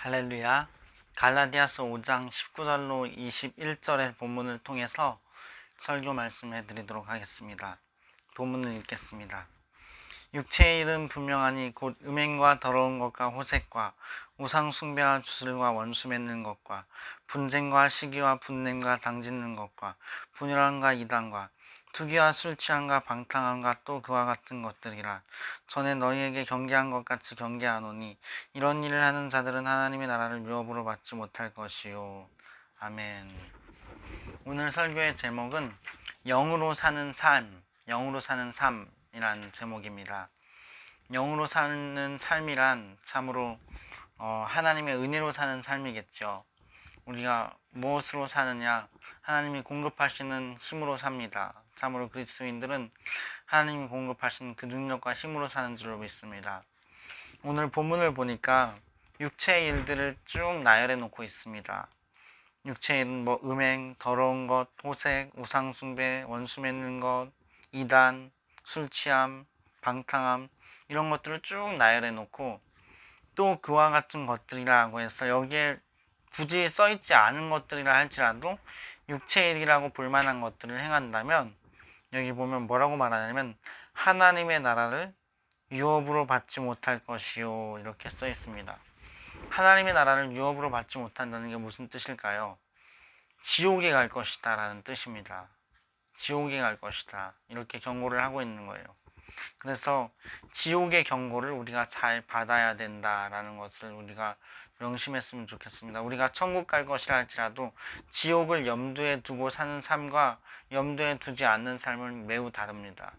할렐루야. 갈라디아서 5장 19절로 21절의 본문을 통해서 설교 말씀해 드리도록 하겠습니다. 본문을 읽겠습니다. 육체의 일은 분명하니 곧 음행과 더러운 것과 호색과 우상 숭배와 주술과 원수 맺는 것과 분쟁과 시기와 분냄과 당짓는 것과 분열함과 이단과 투기와 술 취함과 방탕함과 또 그와 같은 것들이라. 전에 너희에게 경계한 것 같이 경계하노니 이런 일을 하는 자들은 하나님의 나라를 유업으로 받지 못할 것이요. 아멘. 오늘 설교의 제목은 영으로 사는 삶, 영으로 사는 삶이란 제목입니다. 영으로 사는 삶이란 참으로 하나님의 은혜로 사는 삶이겠죠. 우리가 무엇으로 사느냐? 하나님이 공급하시는 힘으로 삽니다. 참으로 그리스도인들은 하나님이 공급하신 그 능력과 힘으로 사는 줄로 믿습니다. 오늘 본문을 보니까 육체의 일들을 쭉 나열해 놓고 있습니다. 육체의 일은 음행, 더러운 것, 호색, 우상숭배, 원수 맺는 것, 이단, 술 취함, 방탕함 이런 것들을 쭉 나열해 놓고 또 그와 같은 것들이라고 해서 여기에 굳이 써있지 않은 것들이라 할지라도 육체의 일이라고 볼만한 것들을 행한다면 여기 보면 뭐라고 말하냐면 하나님의 나라를 유업으로 받지 못할 것이요 이렇게 써 있습니다. 하나님의 나라를 유업으로 받지 못한다는 게 무슨 뜻일까요? 지옥에 갈 것이다 라는 뜻입니다. 지옥에 갈 것이다 이렇게 경고를 하고 있는 거예요. 그래서 지옥의 경고를 우리가 잘 받아야 된다라는 것을 우리가 명심했으면 좋겠습니다. 우리가 천국 갈 것이라 할지라도 지옥을 염두에 두고 사는 삶과 염두에 두지 않는 삶은 매우 다릅니다.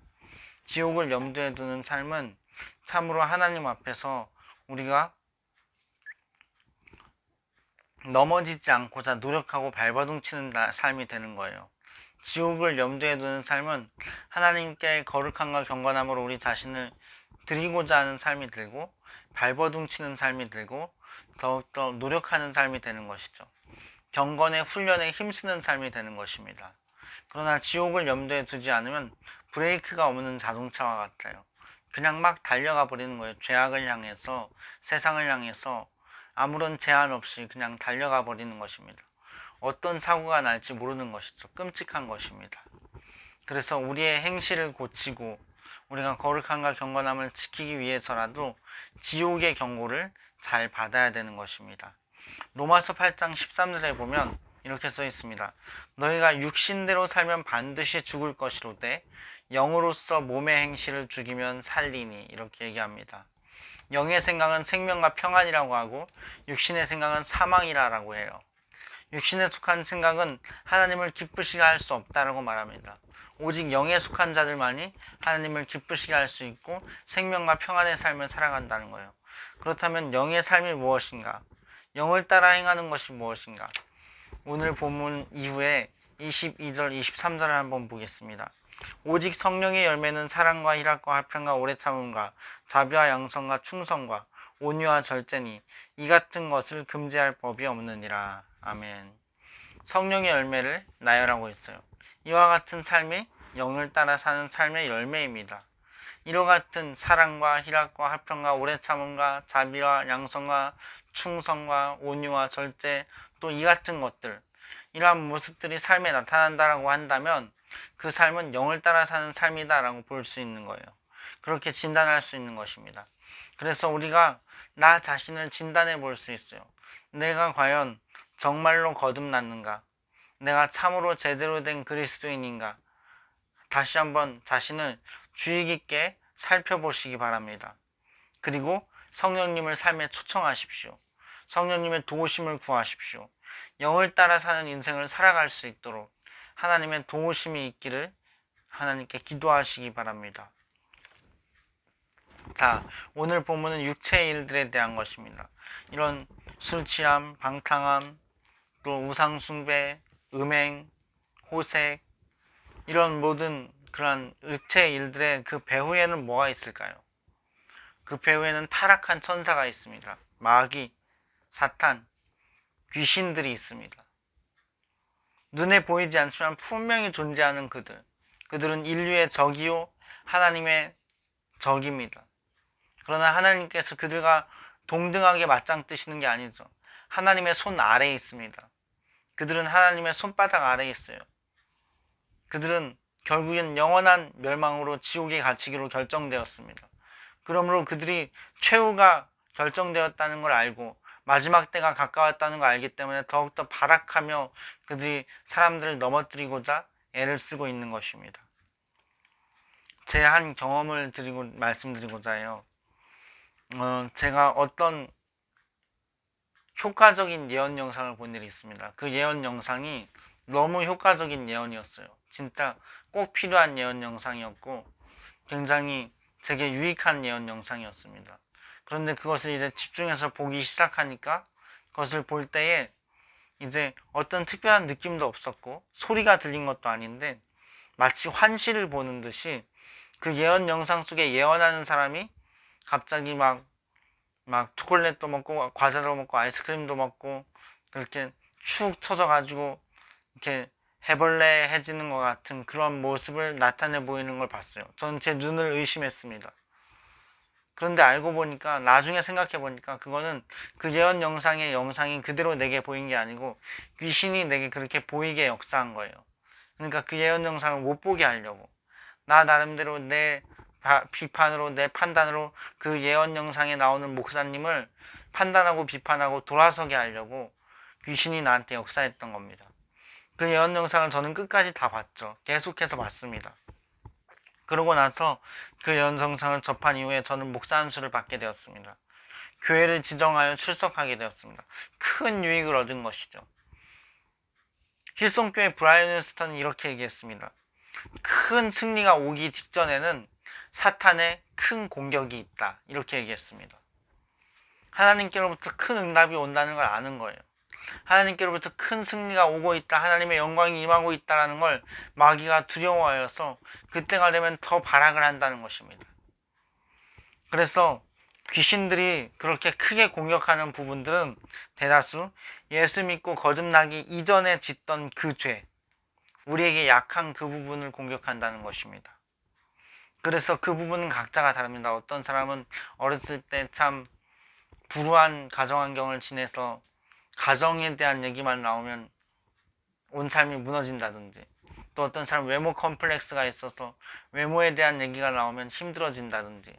지옥을 염두에 두는 삶은 참으로 하나님 앞에서 우리가 넘어지지 않고자 노력하고 발버둥 치는 삶이 되는 거예요. 지옥을 염두에 두는 삶은 하나님께 거룩함과 경건함으로 우리 자신을 드리고자 하는 삶이 들고 발버둥 치는 삶이 들고 더욱더 노력하는 삶이 되는 것이죠. 경건의 훈련에 힘쓰는 삶이 되는 것입니다. 그러나 지옥을 염두에 두지 않으면 브레이크가 없는 자동차와 같아요. 그냥 막 달려가 버리는 거예요. 죄악을 향해서, 세상을 향해서 아무런 제한 없이 그냥 달려가 버리는 것입니다. 어떤 사고가 날지 모르는 것이죠. 끔찍한 것입니다. 그래서 우리의 행실을 고치고 우리가 거룩함과 경건함을 지키기 위해서라도 지옥의 경고를 잘 받아야 되는 것입니다. 로마서 8장 13절에 보면 이렇게 써 있습니다. 너희가 육신대로 살면 반드시 죽을 것이로되 영으로서 몸의 행실을 죽이면 살리니 이렇게 얘기합니다. 영의 생각은 생명과 평안이라고 하고 육신의 생각은 사망이라고 해요. 육신에 속한 생각은 하나님을 기쁘시게 할 수 없다라고 말합니다. 오직 영에 속한 자들만이 하나님을 기쁘시게 할 수 있고 생명과 평안의 삶을 살아간다는 거예요. 그렇다면 영의 삶이 무엇인가? 영을 따라 행하는 것이 무엇인가? 오늘 본문 이후에 22절, 23절을 한번 보겠습니다. 오직 성령의 열매는 사랑과 희락과 화평과 오래 참음과 자비와 양성과 충성과 온유와 절제니 이 같은 것을 금지할 법이 없느니라. 아멘. 성령의 열매를 나열하고 있어요. 이와 같은 삶이 영을 따라 사는 삶의 열매입니다. 이와 같은 사랑과 희락과 화평과 오래 참음과 자비와 양성과 충성과 온유와 절제 또 이 같은 것들 이러한 모습들이 삶에 나타난다라고 한다면 그 삶은 영을 따라 사는 삶이다라고 볼 수 있는 거예요. 그렇게 진단할 수 있는 것입니다. 그래서 우리가 나 자신을 진단해 볼 수 있어요. 내가 과연 정말로 거듭났는가? 내가 참으로 제대로 된 그리스도인인가? 다시 한번 자신을 주의 깊게 살펴보시기 바랍니다. 그리고 성령님을 삶에 초청하십시오. 성령님의 도우심을 구하십시오. 영을 따라 사는 인생을 살아갈 수 있도록 하나님의 도우심이 있기를 하나님께 기도하시기 바랍니다. 자, 오늘 본문은 육체의 일들에 대한 것입니다. 이런 술 취함, 방탕함, 또 우상 숭배, 음행, 호색 이런 모든 그런 육체의 일들의 그 배후에는 뭐가 있을까요? 그 배후에는 타락한 천사가 있습니다. 마귀, 사탄, 귀신들이 있습니다. 눈에 보이지 않지만 분명히 존재하는 그들은 인류의 적이요 하나님의 적입니다. 그러나 하나님께서 그들과 동등하게 맞짱 뜨시는 게 아니죠. 하나님의 손 아래에 있습니다. 그들은 하나님의 손바닥 아래에 있어요. 그들은 결국엔 영원한 멸망으로 지옥에 갇히기로 결정되었습니다. 그러므로 그들이 최후가 결정되었다는 걸 알고 마지막 때가 가까웠다는 걸 알기 때문에 더욱더 발악하며 그들이 사람들을 넘어뜨리고자 애를 쓰고 있는 것입니다. 제 한 경험을 말씀드리고자 해요. 제가 어떤 효과적인 예언 영상을 본 일이 있습니다. 그 예언 영상이 너무 효과적인 예언이었어요. 진짜 꼭 필요한 예언 영상이었고 굉장히 되게 유익한 예언 영상이었습니다. 그런데 그것을 이제 집중해서 보기 시작하니까 그것을 볼 때에 이제 어떤 특별한 느낌도 없었고 소리가 들린 것도 아닌데 마치 환시를 보는 듯이 그 예언 영상 속에 예언하는 사람이 갑자기 막 초콜릿도 먹고 과자도 먹고 아이스크림도 먹고 그렇게 축 처져가지고 이렇게 해벌레해지는 것 같은 그런 모습을 나타내 보이는 걸 봤어요. 저는 제 눈을 의심했습니다. 그런데 알고 보니까 나중에 생각해 보니까 그거는 그 예언 영상의 영상이 그대로 내게 보인 게 아니고 귀신이 내게 그렇게 보이게 역사한 거예요. 그러니까 그 예언 영상을 못 보게 하려고 나 나름대로 내 비판으로 내 판단으로 그 예언 영상에 나오는 목사님을 판단하고 비판하고 돌아서게 하려고 귀신이 나한테 역사했던 겁니다. 그 예언 영상을 저는 끝까지 다 봤죠. 계속해서 봤습니다. 그러고 나서 그 예언 영상을 접한 이후에 저는 목사 안수를 받게 되었습니다. 교회를 지정하여 출석하게 되었습니다. 큰 유익을 얻은 것이죠. 힐송교회 브라이언 윈스턴은 이렇게 얘기했습니다. 큰 승리가 오기 직전에는 사탄의 큰 공격이 있다. 이렇게 얘기했습니다. 하나님께로부터 큰 응답이 온다는 걸 아는 거예요. 하나님께로부터 큰 승리가 오고 있다. 하나님의 영광이 임하고 있다는 걸 마귀가 두려워하여서 그때가 되면 더 발악을 한다는 것입니다. 그래서 귀신들이 그렇게 크게 공격하는 부분들은 대다수 예수 믿고 거듭나기 이전에 짓던 그 죄, 우리에게 약한 그 부분을 공격한다는 것입니다. 그래서 그 부분은 각자가 다릅니다. 어떤 사람은 어렸을 때 참 불우한 가정환경을 지내서 가정에 대한 얘기만 나오면 온 삶이 무너진다든지, 또 어떤 사람 외모 컴플렉스가 있어서 외모에 대한 얘기가 나오면 힘들어진다든지,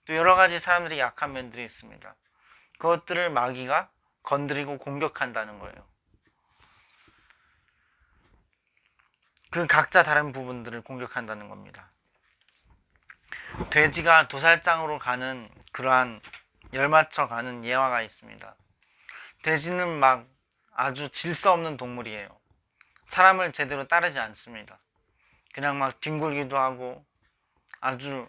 또 여러 가지 사람들이 약한 면들이 있습니다. 그것들을 마귀가 건드리고 공격한다는 거예요. 그 각자 다른 부분들을 공격한다는 겁니다. 돼지가 도살장으로 가는 그러한 열맞춰 가는 예화가 있습니다. 돼지는 막 아주 질서 없는 동물이에요. 사람을 제대로 따르지 않습니다. 그냥 막 뒹굴기도 하고 아주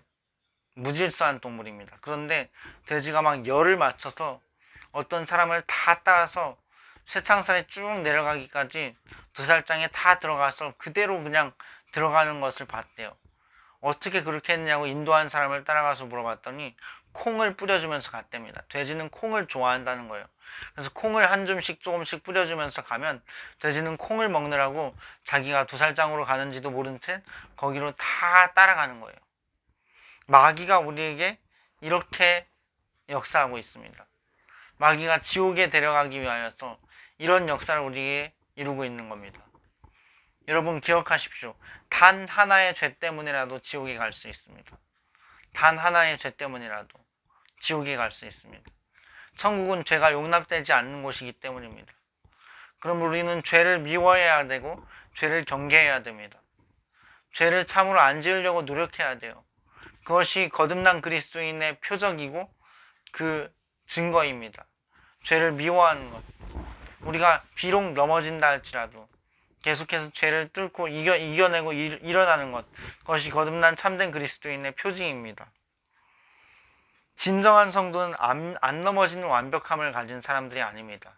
무질서한 동물입니다. 그런데 돼지가 막 열을 맞춰서 어떤 사람을 다 따라서 쇠창살이 쭉 내려가기까지 도살장에 다 들어가서 그대로 그냥 들어가는 것을 봤대요. 어떻게 그렇게 했냐고 인도한 사람을 따라가서 물어봤더니 콩을 뿌려주면서 갔답니다. 돼지는 콩을 좋아한다는 거예요. 그래서 콩을 한 줌씩 조금씩 뿌려주면서 가면 돼지는 콩을 먹느라고 자기가 도살장으로 가는지도 모른 채 거기로 다 따라가는 거예요. 마귀가 우리에게 이렇게 역사하고 있습니다. 마귀가 지옥에 데려가기 위하여서 이런 역사를 우리에게 이루고 있는 겁니다. 여러분 기억하십시오. 단 하나의 죄 때문이라도 지옥에 갈 수 있습니다. 단 하나의 죄 때문이라도 지옥에 갈 수 있습니다. 천국은 죄가 용납되지 않는 곳이기 때문입니다. 그럼 우리는 죄를 미워해야 되고 죄를 경계해야 됩니다. 죄를 참으로 안 지으려고 노력해야 돼요. 그것이 거듭난 그리스도인의 표적이고 그 증거입니다. 죄를 미워하는 것. 우리가 비록 넘어진다 할지라도 계속해서 죄를 뚫고 이겨내고 일어나는 것. 그것이 거듭난 참된 그리스도인의 표징입니다. 진정한 성도는 안 넘어지는 완벽함을 가진 사람들이 아닙니다.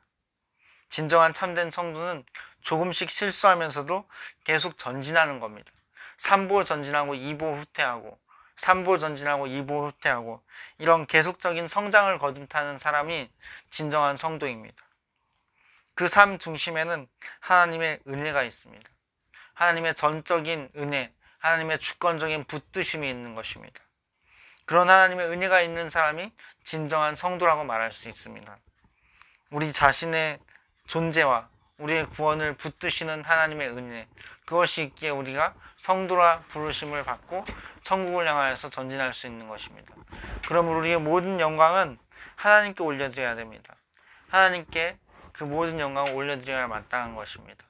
진정한 참된 성도는 조금씩 실수하면서도 계속 전진하는 겁니다. 3보 전진하고 2보 후퇴하고 3보 전진하고 2보 후퇴하고 이런 계속적인 성장을 거듭하는 사람이 진정한 성도입니다. 그 삶 중심에는 하나님의 은혜가 있습니다. 하나님의 전적인 은혜, 하나님의 주권적인 붙드심이 있는 것입니다. 그런 하나님의 은혜가 있는 사람이 진정한 성도라고 말할 수 있습니다. 우리 자신의 존재와 우리의 구원을 붙드시는 하나님의 은혜, 그것이 있기에 우리가 성도라 부르심을 받고 천국을 향하여서 전진할 수 있는 것입니다. 그러므로 우리의 모든 영광은 하나님께 올려드려야 됩니다. 하나님께 그 모든 영광을 올려드려야 마땅한 것입니다.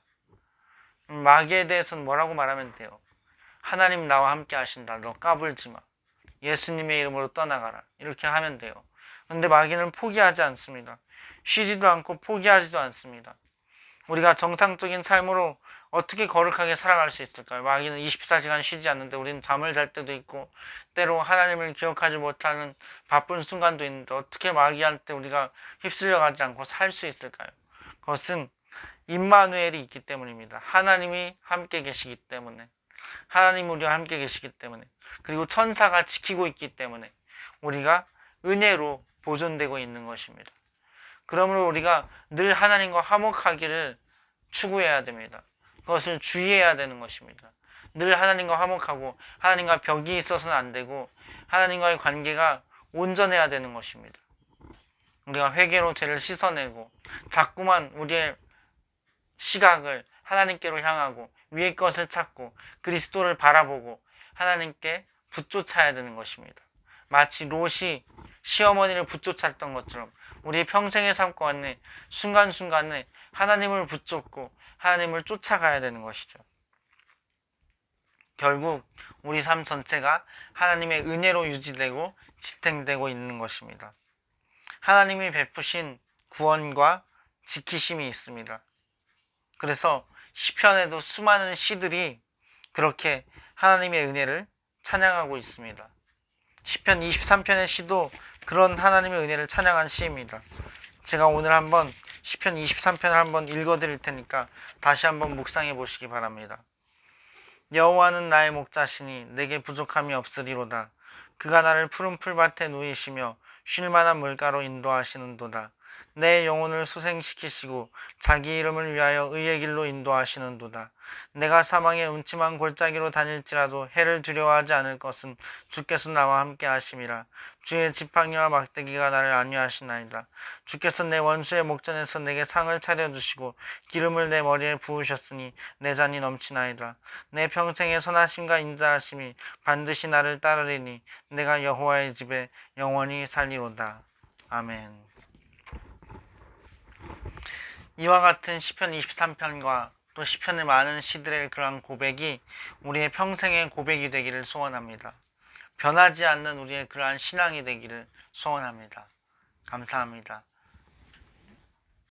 마귀에 대해서는 뭐라고 말하면 돼요? 하나님 나와 함께 하신다. 너 까불지 마. 예수님의 이름으로 떠나가라. 이렇게 하면 돼요. 그런데 마귀는 포기하지 않습니다. 쉬지도 않고 포기하지도 않습니다. 우리가 정상적인 삶으로 어떻게 거룩하게 살아갈 수 있을까요? 마귀는 24시간 쉬지 않는데 우리는 잠을 잘 때도 있고 때로 하나님을 기억하지 못하는 바쁜 순간도 있는데 어떻게 마귀한테 우리가 휩쓸려 가지 않고 살 수 있을까요? 그것은 임마누엘이 있기 때문입니다. 하나님이 함께 계시기 때문에, 하나님 우리와 함께 계시기 때문에, 그리고 천사가 지키고 있기 때문에 우리가 은혜로 보존되고 있는 것입니다. 그러므로 우리가 늘 하나님과 화목하기를 추구해야 됩니다. 그것을 주의해야 되는 것입니다. 늘 하나님과 화목하고 하나님과 벽이 있어서는 안 되고 하나님과의 관계가 온전해야 되는 것입니다. 우리가 회개로 죄를 씻어내고 자꾸만 우리의 시각을 하나님께로 향하고 위의 것을 찾고 그리스도를 바라보고 하나님께 붙쫓아야 되는 것입니다. 마치 롯이 시어머니를 붙쫓았던 것처럼 우리 평생의 삶 가운데 순간순간에 하나님을 붙잡고 하나님을 쫓아가야 되는 것이죠. 결국 우리 삶 전체가 하나님의 은혜로 유지되고 지탱되고 있는 것입니다. 하나님이 베푸신 구원과 지키심이 있습니다. 그래서 시편에도 수많은 시들이 그렇게 하나님의 은혜를 찬양하고 있습니다. 시편 23편의 시도 그런 하나님의 은혜를 찬양한 시입니다. 제가 오늘 한번 시편 23편을 한번 읽어드릴 테니까 다시 한번 묵상해 보시기 바랍니다. 여호와는 나의 목자시니 내게 부족함이 없으리로다. 그가 나를 푸른 풀밭에 누이시며 쉴만한 물가로 인도하시는도다. 내 영혼을 소생시키시고 자기 이름을 위하여 의의 길로 인도하시는도다. 내가 사망의 음침한 골짜기로 다닐지라도 해를 두려워하지 않을 것은 주께서 나와 함께 하심이라. 주의 지팡이와 막대기가 나를 안위하시나이다. 주께서 내 원수의 목전에서 내게 상을 차려주시고 기름을 내 머리에 부으셨으니 내 잔이 넘치나이다. 내 평생의 선하심과 인자하심이 반드시 나를 따르리니 내가 여호와의 집에 영원히 살리로다. 아멘. 이와 같은 시편 23편과 또 시편의 많은 시들의 그러한 고백이 우리의 평생의 고백이 되기를 소원합니다. 변하지 않는 우리의 그러한 신앙이 되기를 소원합니다. 감사합니다.